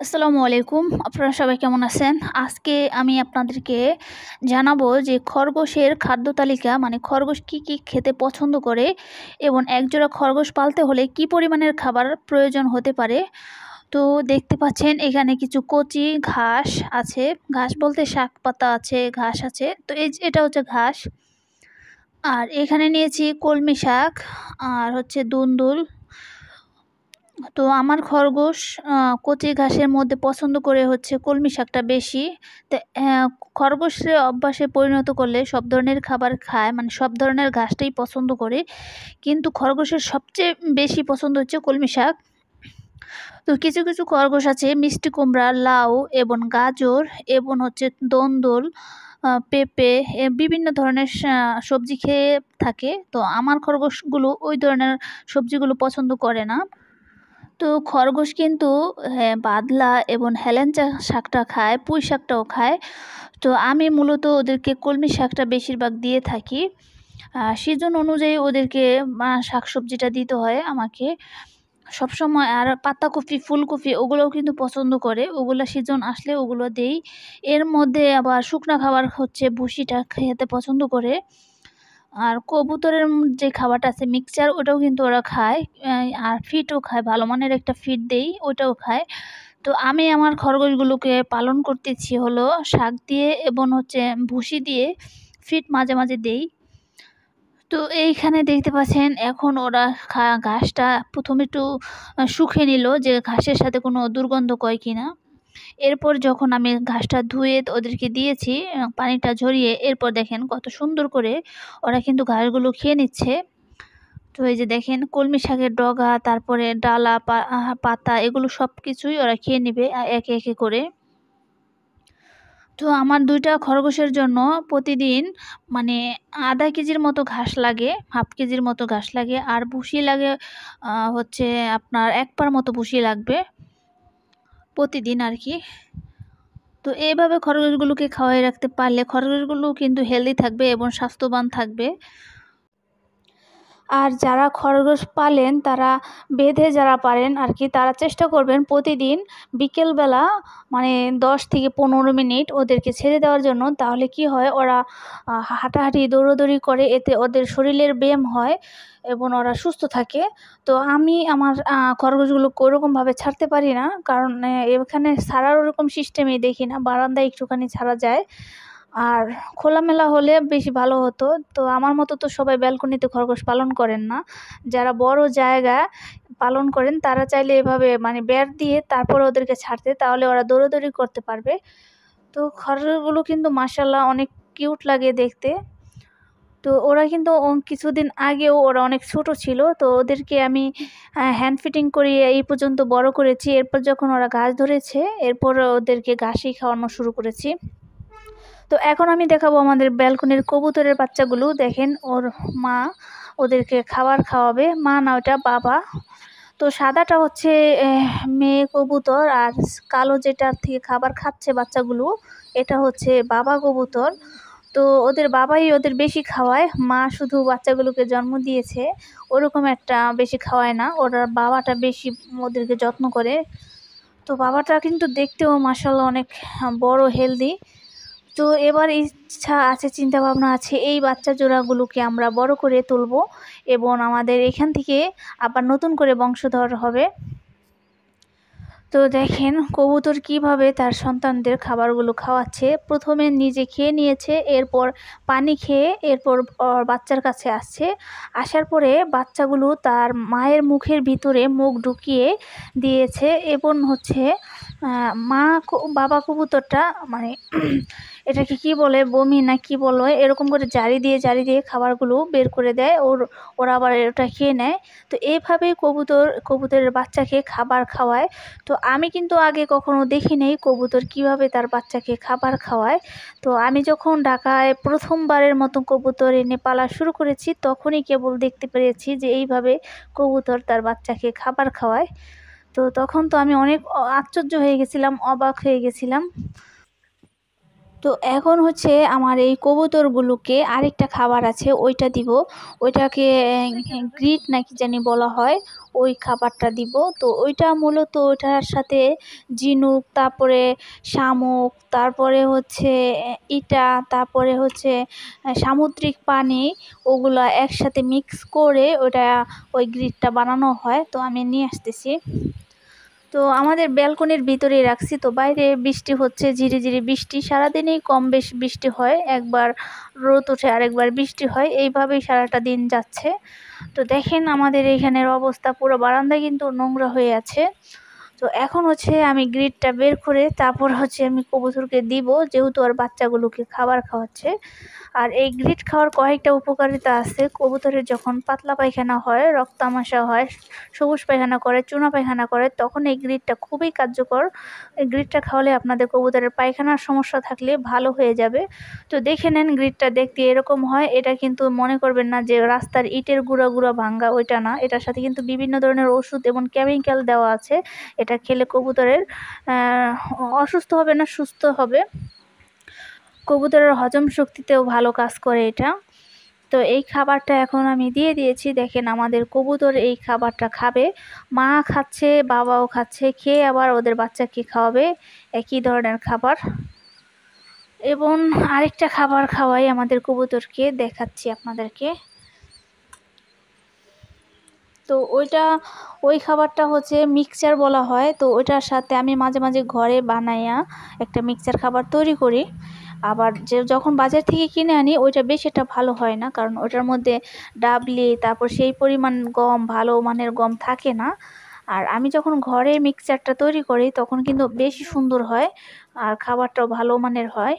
আসসালামু আলাইকুম। আপনারা সবাই কেমন আছেন? আজকে আমি আপনাদেরকে জানাবো যে খরগোশের খাদ্য তালিকা মানে খরগোশ কী খেতে পছন্দ করে এবং একজোড়া খরগোশ পালতে হলে কী পরিমাণের খাবার প্রয়োজন হতে পারে। তো দেখতে পাচ্ছেন এখানে কিছু কচি ঘাস আছে। ঘাস বলতে শাক পাতা আছে, ঘাস আছে। তো এটা হচ্ছে ঘাস। আর এখানে নিয়েছি কলমি শাক আর হচ্ছে দুন্দুল। তো আমার খরগোশ কচি ঘাসের মধ্যে পছন্দ করে হচ্ছে কলমি শাকটা বেশি। তো খরগোশের অভ্যাসে পরিণত করলে সব ধরনের খাবার খায়, মানে সব ধরনের ঘাসটাই পছন্দ করে। কিন্তু খরগোশের সবচেয়ে বেশি পছন্দ হচ্ছে কলমি শাক। তো কিছু খরগোশ আছে মিষ্টি কুমড়া, লাউ এবং গাজর এবং হচ্ছে দোন্দুল, পেঁপে বিভিন্ন ধরনের সবজি খেয়ে থাকে। তো আমার খরগোশগুলো ওই ধরনের সবজিগুলো পছন্দ করে না। তো খরগোশ কিন্তু বাদলা এবং হেলেঞ্চা শাকটা খায়, পুঁই শাকটাও খায়। তো আমি মূলত ওদেরকে কলমি শাকটা বেশিরভাগ দিয়ে থাকি। সিজন অনুযায়ী ওদেরকে শাকসবজিটা দিতে হয় আমাকে সবসময়। আর পাতাকপি, ফুলকপি ওগুলোও কিন্তু পছন্দ করে, ওগুলো সিজন আসলে ওগুলো দেই। এর মধ্যে আবার শুকনা খাবার হচ্ছে ভুসিটা খেতে পছন্দ করে। আর কবুতরের যে খাবারটা আছে মিক্সচার, ওটাও কিন্তু ওরা খায়। আর ফিডও খায়, ভালো মানের একটা ফিড দেই, ওটাও খায়। তো আমি আমার খরগোশগুলোকে পালন করতেছি হলো শাক দিয়ে এবং হচ্ছে ভুসি দিয়ে, ফিড মাঝে মাঝে দেই। তো এইখানে দেখতে পাচ্ছেন এখন ওরা ঘাসটা প্রথমে একটু শুকিয়ে নিল যে ঘাসের সাথে কোনো দুর্গন্ধ কয় কিনা। এরপর যখন আমি ঘাসটা ধুয়ে ওদেরকে দিয়েছি পানিটা ঝরিয়ে, এরপর দেখেন কত সুন্দর করে ওরা কিন্তু ঘাসগুলো খেয়ে নিচ্ছে। তো এই যে দেখেন কলমি শাকের ডগা, তারপরে ডালা, পাতা এগুলো সব কিছুই ওরা খেয়ে নেবে একে একে করে। তো আমার ২টা খরগোশের জন্য প্রতিদিন মানে আধা কেজির মতো ঘাস লাগে, হাফ কেজির মতো ঘাস লাগে। আর ভুসি লাগে হচ্ছে আপনার ১ পার মতো ভুসি লাগবে প্রতিদিন আর কি। তো এভাবে খরগোশগুলোকে খাওয়াই রাখতে পারলে খরগোশগুলো কিন্তু হেলদি থাকবে এবং স্বাস্থ্যবান থাকবে। আর যারা খরগোশ পালেন তারা বেঁধে যারা পারেন আর কি, তারা চেষ্টা করবেন প্রতিদিন বিকেলবেলা মানে ১০ থেকে ১৫ মিনিট ওদেরকে ছেড়ে দেওয়ার জন্য। তাহলে কি হয়, ওরা হাঁটাহাঁটি দৌড়াদৌড়ি করে, এতে ওদের শরীরের ব্যায়াম হয় এবং ওরা সুস্থ থাকে। তো আমি আমার খরগোশগুলোকে ওরকমভাবে ছাড়তে পারি না, কারণ এখানে ছাড়ার ওরকম সিস্টেমই দেখি না, বারান্দায় একটুখানি ছাড়া যায়। আর খোলামেলা হলে বেশি ভালো হতো। তো আমার মতো তো সবাই ব্যালকনিতে খরগোশ পালন করেন না। যারা বড় জায়গায় পালন করেন তারা চাইলে এভাবে মানে বেড় দিয়ে তারপরে ওদেরকে ছাড়তে, তাহলে ওরা দৌড়াদৌড়ি করতে পারবে। তো খরগোশগুলো কিন্তু মাশাআল্লাহ অনেক কিউট লাগে দেখতে। তো ওরা কিন্তু কিছুদিন আগেও ওরা অনেক ছোট ছিল। তো ওদেরকে আমি হ্যান্ড ফিডিং করিয়ে এই পর্যন্ত বড় করেছি। এরপর যখন ওরা ঘাস ধরেছে, এরপর ওদেরকে ঘাসই খাওয়ানো শুরু করেছি। তো এখন আমি দেখাবো আমাদের ব্যালকনির কবুতরের বাচ্চাগুলো। দেখেন ওর মা ওদেরকে খাবার খাওয়াবে, মা না ওটা বাবা। তো সাদাটা হচ্ছে মেয়ে কবুতর, আর কালো যেটার থেকে খাবার খাচ্ছে বাচ্চাগুলো এটা হচ্ছে বাবা কবুতর। তো ওদের বাবাই ওদের বেশি খাওয়ায়, মা শুধু বাচ্চাগুলোকে জন্ম দিয়েছে, ওরকম একটা বেশি খাওয়ায় না। ওরা বাবাটা বেশি ওদেরকে যত্ন করে। তো বাবাটা কিন্তু দেখতেও মাশাআল্লাহ অনেক বড়, হেলদি। তো এবার ইচ্ছা আছে, চিন্তা ভাবনা আছে এই বাচ্চা জোড়াগুলোকে আমরা বড় করে তুলব এবং আমাদের এখান থেকে আবার নতুন করে বংশধর হবে। তো দেখেন কবুতর কিভাবে তার সন্তানদের খাবারগুলো খাওয়াচ্ছে। প্রথমে নিজে খেয়ে নিয়েছে, এরপর পানি খেয়ে এরপর বাচ্চার কাছে আসছে। আসার পরে বাচ্চাগুলো তার মায়ের মুখের ভিতরে মুখ ঢুকিয়ে দিয়েছে এবং হচ্ছে বাবা কবুতরটা মানে এটাকে কি বলে, বমি না কি বলে, এরকম করে জারি দিয়ে খাবারগুলো বের করে দেয়, ওরা আবার ওটা খেয়ে নেয়। তো এইভাবেই কবুতরের বাচ্চাকে খাবার খাওয়ায়। তো আমি কিন্তু আগে কখনো দেখি নাই কবুতর কিভাবে তার বাচ্চাকে খাবার খাওয়ায়। তো আমি যখন ঢাকায় প্রথমবারের মতো কবুতর এনে পালা শুরু করেছি, তখনই কেবল দেখতে পেরেছি যে এইভাবে কবুতর তার বাচ্চাকে খাবার খাওয়ায়। তো তখন তো আমি অনেক আশ্চর্য হয়ে গেছিলাম, অবাক হয়ে গেছিলাম। তো এখন হচ্ছে আমার এই কবুতরগুলোকে আরেকটা খাবার আছে ওইটা দিব। ওইটাকে গ্রিট নাকি জানি বলা হয়, ওই খাবারটা দিব। তো ওইটা মূলত ওইটার সাথে ঝিনুক, তারপরে শামুক, তারপরে হচ্ছে ইটা, তারপরে হচ্ছে সামুদ্রিক পানি, ওগুলা একসাথে মিক্স করে ওটা ওই গ্রিটটা বানানো হয়। তো আমি নিয়ে আসতেছি। তো আমাদের ব্যালকনির ভিতরেই রাখছি। তো বাইরে বৃষ্টি হচ্ছে, ঝিরিঝিরি বৃষ্টি, সারাদিনই কম বেশ বৃষ্টি হয়, একবার রোদ ওঠে আরেকবার বৃষ্টি হয়, এইভাবেই সারাটা দিন যাচ্ছে। তো দেখেন আমাদের এইখানের অবস্থা, পুরো বারান্দা কিন্তু নোংরা হয়ে আছে। তো এখন হচ্ছে আমি গ্রিডটা বের করে তারপর হচ্ছে আমি কবুতরকে দিব, যেহেতু আর বাচ্চাগুলোকে খাবার খাওয়াচ্ছে। আর এই গ্রিড খাওয়ার কয়েকটা উপকারিতা আছে। কবুতরের যখন পাতলা পায়খানা হয়, রক্তামাশা হয়, সবুজ পায়খানা করে, চুনা পায়খানা করে, তখন এই গ্রিডটা খুবই কার্যকর। এই গ্রিডটা খাওয়ালে আপনাদের কবুতরের পায়খানার সমস্যা থাকলে ভালো হয়ে যাবে। তো দেখে নেন, গ্রিডটা দেখতে এরকম হয়। এটা কিন্তু মনে করবেন না যে রাস্তার ইটের গুঁড়া গুঁড়া ভাঙ্গা, ওইটা না। এটার সাথে কিন্তু বিভিন্ন ধরনের ওষুধ এবং কেমিক্যাল দেওয়া আছে। এটা খেলে কবুতরের অসুস্থ হবে না, সুস্থ হবে। কবুতরের হজম শক্তিতেও ভালো কাজ করে এটা। তো এই খাবারটা এখন আমি দিয়ে দিয়েছি। দেখেন আমাদের কবুতর এই খাবারটা খাবে, মা খাচ্ছে, বাবাও খাচ্ছে, খেয়ে আবার ওদের বাচ্চাকে খাওয়াবে একই ধরনের খাবার। এবং আরেকটা খাবার খাওয়াই আমাদের কবুতরকে, দেখাচ্ছি আপনাদেরকে। তো ওই খাবারটা হচ্ছে মিক্সচার বলা হয়। তো ওইটার সাথে আমি মাঝে মাঝে ঘরে বানাইয়া একটা মিক্সচার খাবার তৈরি করি। আবার যখন বাজার থেকে কিনে আনি ওইটা বেশ একটা ভালো হয় না, কারণ ওটার মধ্যে ডাবলি, তারপর সেই পরিমাণ গম, ভালো মানের গম থাকে না। আর আমি যখন ঘরে মিক্সচারটা তৈরি করি তখন কিন্তু বেশি সুন্দর হয়, আর খাবারটাও ভালো মানের হয়।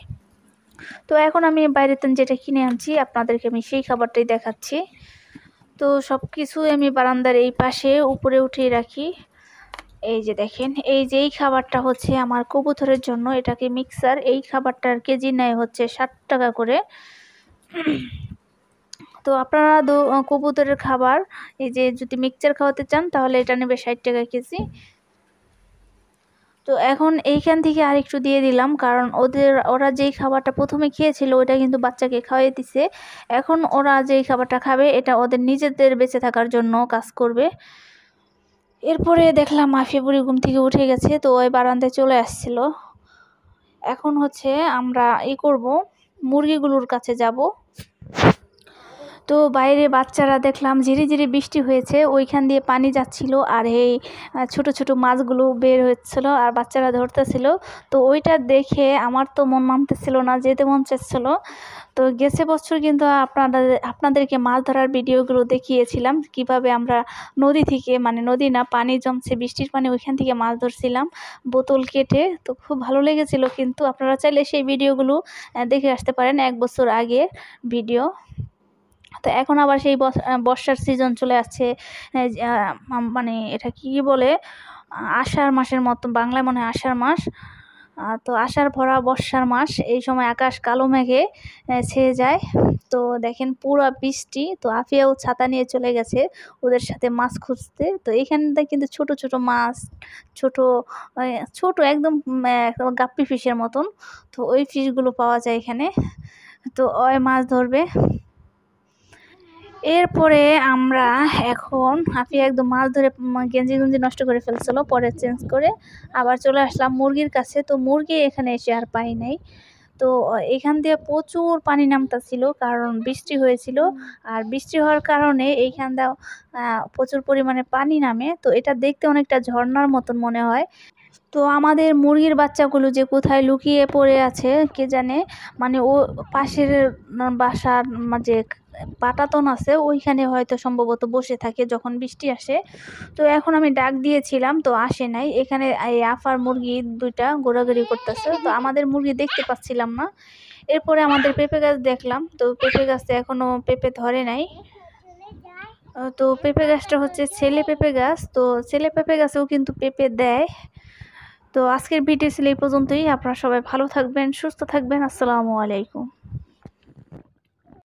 তো এখন আমি বাইরেতে যেটা কিনে আনছি আপনাদেরকে আমি সেই খাবারটাই দেখাচ্ছি। তো সব কিছুই আমি বারান্দার এই পাশে উপরে উঠিয়ে রাখি। এই যে দেখেন, এই যে এই খাবারটা হচ্ছে আমার কবুতরের জন্য, এটাকে মিক্সার। এই খাবারটার কেজি নেয় হচ্ছে 60 টাকা করে। তো আপনারা কবুতরের খাবার এই যে যদি মিক্সচার খাওয়াতে চান তাহলে এটা নেবে 60 টাকা কেজি। তো এখন এইখান থেকে আরেকটু দিয়ে দিলাম, কারণ ওরা যেই খাবারটা প্রথমে খেয়েছিল ওটা কিন্তু বাচ্চাকে খাওয়াই দিছে। এখন ওরা যেই খাবারটা খাবে এটা ওদের নিজেদের বেঁচে থাকার জন্য কাজ করবে। এরপরে দেখলাম মাফিয়া বুড়ি ঘুম থেকে উঠে গেছে, তো ওই বারান্দায় চলে আসছিল। এখন হচ্ছে আমরা করব, মুরগিগুলোর কাছে যাব। তো বাইরে বাচ্চারা দেখলাম ঝিরিঝিরি বৃষ্টি হয়েছে, ওইখান দিয়ে পানি যাচ্ছিল, আর এই ছোট ছোট মাছগুলো বের হচ্ছিল আর বাচ্চারা ধরতেছিল। তো ওইটা দেখে আমার তো মন মানতেছিল না, যেতে মন চাচ্ছিল। তো গেছে বছর কিন্তু আপনাদেরকে মাছ ধরার ভিডিওগুলো দেখিয়েছিলাম, কিভাবে আমরা নদী থেকে, মানে নদী না, পানি জমছে, বৃষ্টির পানি, ওইখান থেকে মাছ ধরছিলাম বোতল কেটে। তো খুব ভালো লেগেছিল। কিন্তু আপনারা চাইলে সেই ভিডিওগুলো দেখে আসতে পারেন, 1 বছর আগের ভিডিও। তো এখন আবার সেই বর্ষার সিজন চলে আসছে। মানে এটা কি বলে, আষাঢ় মাসের মতো, বাংলায় মনে হয় আষাঢ় মাস। তো আষাঢ় ভরা বর্ষার মাস, এই সময় আকাশ কালো মেঘে ছেয়ে যায়। তো দেখেন পুরো বৃষ্টি। তো আফিয়াও ছাতা নিয়ে চলে গেছে ওদের সাথে মাছ খুঁজতে। তো এইখানটা কিন্তু ছোট ছোট মাছ, ছোট ছোট একদম গাপ্পি ফিশের মতন। তো ওই ফিশগুলো পাওয়া যায় এখানে। তো ওই মাছ ধরবে। এরপরে আমরা এখন আফিয়া একদম মাছ ধরে গেঞ্জি গুঞ্জি নষ্ট করে ফেলছিল, পরে চেঞ্জ করে আবার চলে আসলাম মুরগির কাছে। তো মুরগি এখানে এসে আর পাই নাই। তো এখান দিয়ে প্রচুর পানি নামতাছিল, কারণ বৃষ্টি হয়েছিল। আর বৃষ্টি হওয়ার কারণে এইখান দিয়ে প্রচুর পরিমাণে পানি নামে। তো এটা দেখতে অনেকটা ঝর্ণার মতন মনে হয়। তো আমাদের মুরগির বাচ্চাগুলো যে কোথায় লুকিয়ে পড়ে আছে কে জানে, মানে ও পাশের বাসার যে পাটাতন আছে ওইখানে হয়তো সম্ভবত বসে থাকে যখন বৃষ্টি আসে। তো এখন আমি ডাক দিয়েছিলাম, তো আসে নাই। এখানে এই আফার মুরগি দুইটা ঘোরাঘুরি করতেছে, তো আমাদের মুরগি দেখতে পাচ্ছিলাম না। এরপরে আমাদের পেঁপে গাছ দেখলাম, তো পেঁপে গাছে এখনো পেঁপে ধরে নাই। তো পেঁপে গাছটা হচ্ছে ছেলে পেঁপে গাছ। তো ছেলে পেঁপে গাছেও কিন্তু পেঁপে দেয়। তো আজকের ভিডিও ছিল এই পর্যন্তই। আপনারা সবাই ভালো থাকবেন, সুস্থ থাকবেন। আসসালামু আলাইকুম।